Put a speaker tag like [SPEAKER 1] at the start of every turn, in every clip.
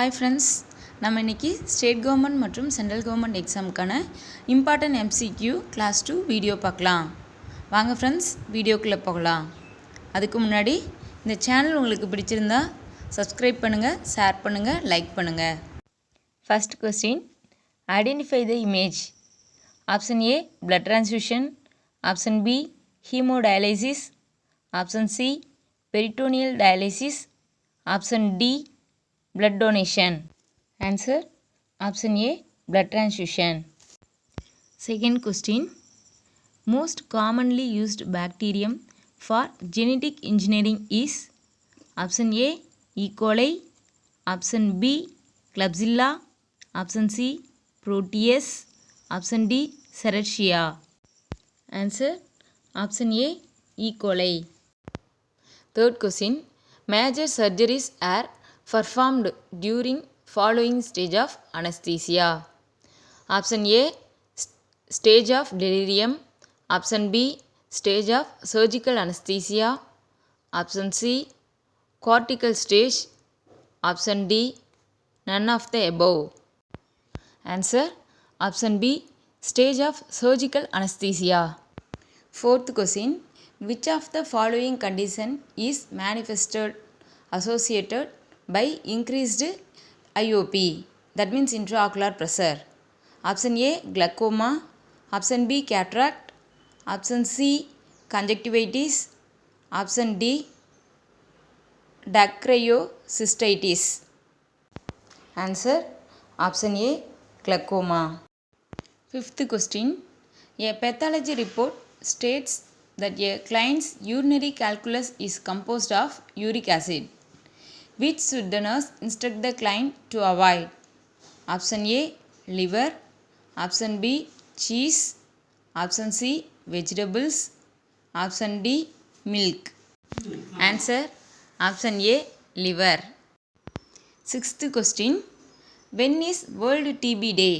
[SPEAKER 1] Hi friends, நம்ம இன்றைக்கி state government மற்றும் சென்ட்ரல் கவர்மெண்ட் எக்ஸாமுக்கான இம்பார்ட்டன்ட் எம்சிக்யூ கிளாஸ் 2 வீடியோ பார்க்கலாம். வாங்க ஃப்ரெண்ட்ஸ், வீடியோக்குள்ளே போகலாம். அதுக்கு முன்னாடி இந்த சேனல் உங்களுக்கு பிடிச்சிருந்தா சப்ஸ்கிரைப் பண்ணுங்கள், ஷேர் பண்ணுங்கள், லைக் பண்ணுங்கள். First question, identify the image. Option A blood transfusion, option B hemodialysis, option C peritoneal dialysis, option D blood donation. Answer option A blood transfusion. Second question, most commonly used bacterium for genetic engineering is option A E. coli, option B Klebsiella, option C Proteus, option D Serratia. Answer option A E. coli. Third question, major surgeries are performed during following stage of anesthesia. Option A stage of delirium, option B stage of surgical anesthesia, option C cortical stage, option D none of the above. Answer option B stage of surgical anesthesia. Fourth question, which of the following condition is manifested associated by increased IOP, that means intraocular pressure? Option A glaucoma, option B cataract, option C conjunctivitis, option D dacryocystitis. Answer option A glaucoma. Fifth question, a pathology report states that a client's urinary calculus is composed of uric acid. Which should the nurse instruct the client to avoid? Option A liver, option B cheese, option C vegetables, option D milk. Answer option A liver. Sixth question, when is World TB Day?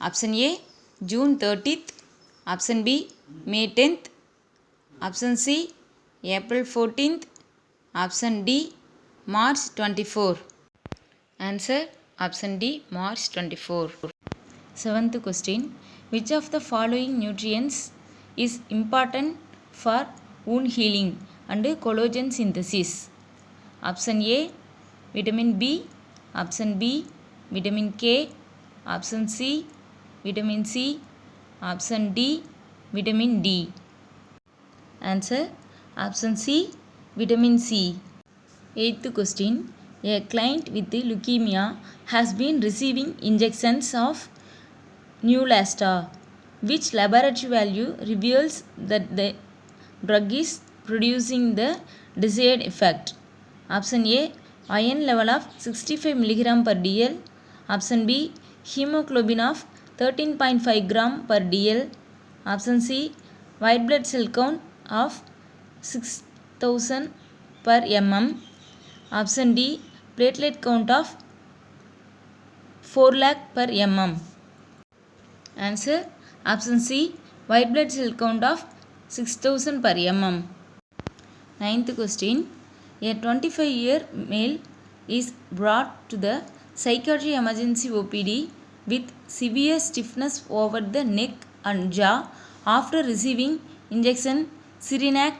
[SPEAKER 1] Option A June 30th, option B May 10th, option C April 14th, option D March 24. Answer option D March 24. Seventh question, which of the following nutrients is important for wound healing and collagen synthesis? Option A vitamin B, option B vitamin K, option C vitamin C, option D vitamin D. Answer option C vitamin C. Eighth question, a client with leukemia has been receiving injections of Neulasta. Which laboratory value reveals that the drug is producing the desired effect? Option A iron level of 65 mg per dl, option B hemoglobin of 13.5 gram per dl, option C white blood cell count of 6000 per mm, option D platelet count of 4 lakh per mm. Answer option C white blood cell count of 6000 per mm. Ninth question, a 25-year male is brought to the psychiatry emergency OPD with severe stiffness over the neck and jaw after receiving injection Cyrenac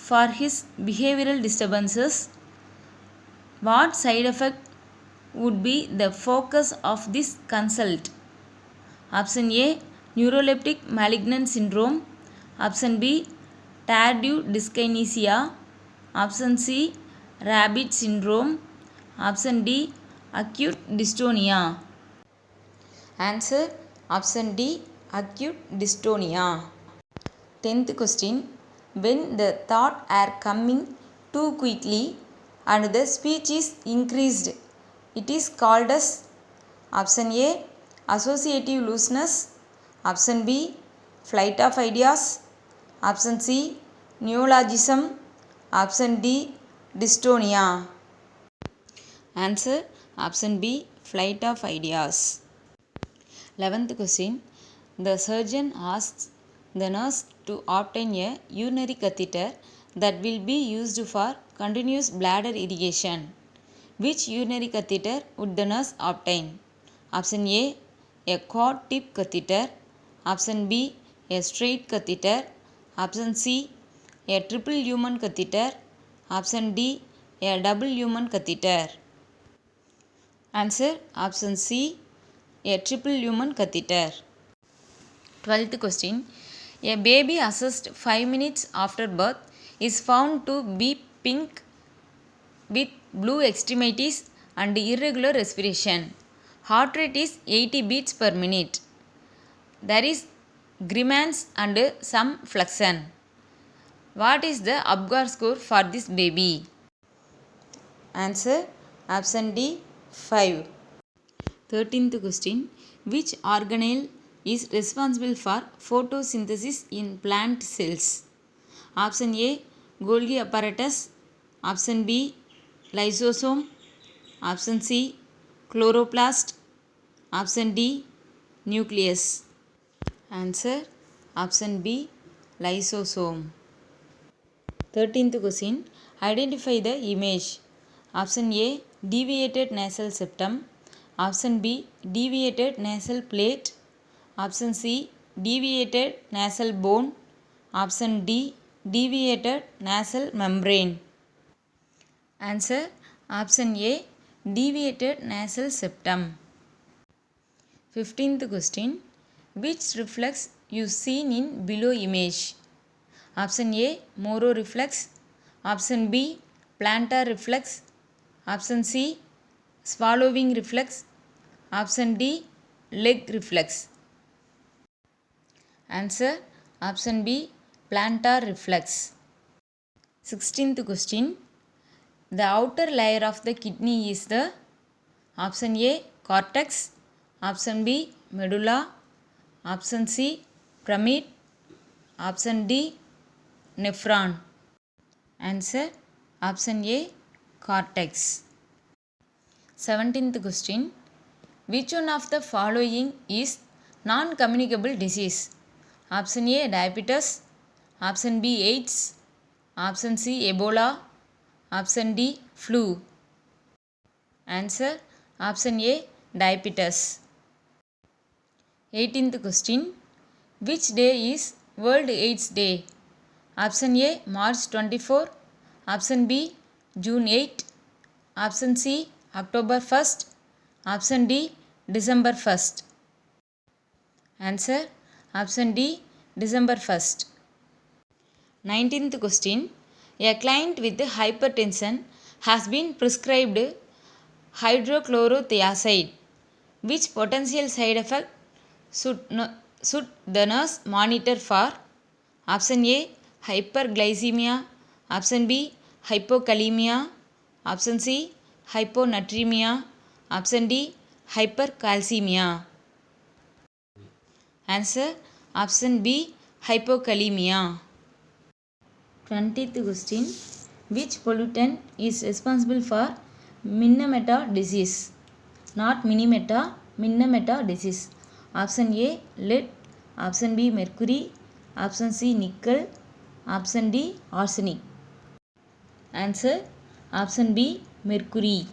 [SPEAKER 1] for his behavioral disturbances. What side effect would be the focus of this consult? Option A neuroleptic malignant syndrome, option B tardive dyskinesia, option C rabbit syndrome, option D acute dystonia. Answer option D acute dystonia. 10th question, when the thoughts are coming too quickly and the speech is increased, it is called as option A associative looseness, option B flight of ideas, option C neologism, option D dystonia. Answer option B flight of ideas. 11th question, the surgeon asks the nurse to obtain a urinary catheter that will be used for continuous bladder irrigation. Which urinary catheter would the nurse obtain? Option A, a cod tip catheter. Option B, a straight catheter. Option C, a triple lumen catheter. Option D, a double lumen catheter. Answer option C, a triple lumen catheter. 12th question. A baby assessed 5 minutes after birth is found to be pink with blue extremities and irregular respiration. Heart rate is 80 beats per minute. There is grimace and some flexion. What is the Apgar score for this baby? Answer option D, 5. 13th question. Which organelle is responsible for photosynthesis in plant cells? Option A, Golgi apparatus. Option B, lysosome. Option C, chloroplast. Option D, nucleus. Answer option B, lysosome. 13th question. Identify the image. Option A, deviated nasal septum. Option B, deviated nasal plate. Option C, deviated nasal bone. Option D, deviated nasal membrane. Answer option A, deviated nasal septum. 15th question. Which reflex you seen in below image? Option A, Moro reflex. Option B, plantar reflex. Option C, swallowing reflex. Option D, leg reflex. Answer option B, plantar reflex. 16th question. The outer layer of the kidney is the option A, cortex. Option B, medulla. Option C, pyramid. Option D, nephron. Answer option A, cortex. 17th question. Which one of the following is non-communicable disease? Option A, diabetes. Option B, AIDS. Option C, Ebola. Option D, flu. Answer option A, diabetes. 18th question. Which day is World AIDS Day? Option A, March 24. Option B, June 8. Option C, October 1st. Option D, December 1st. Answer option D, December 1st. 19th question. A client with hypertension has been prescribed hydrochlorothiazide. Which potential side effect should the nurse monitor for? Option A, hyperglycemia. Option B, hypokalemia. Option C, hyponatremia. Option D, hypercalcemia. Answer option B, hypokalemia. 20th question. Which pollutant is responsible for Minamata disease? Not Minimata, Minamata disease. Option A, lead. Option B, mercury. Option C, nickel. Option D, arsenic. Answer option B, mercury.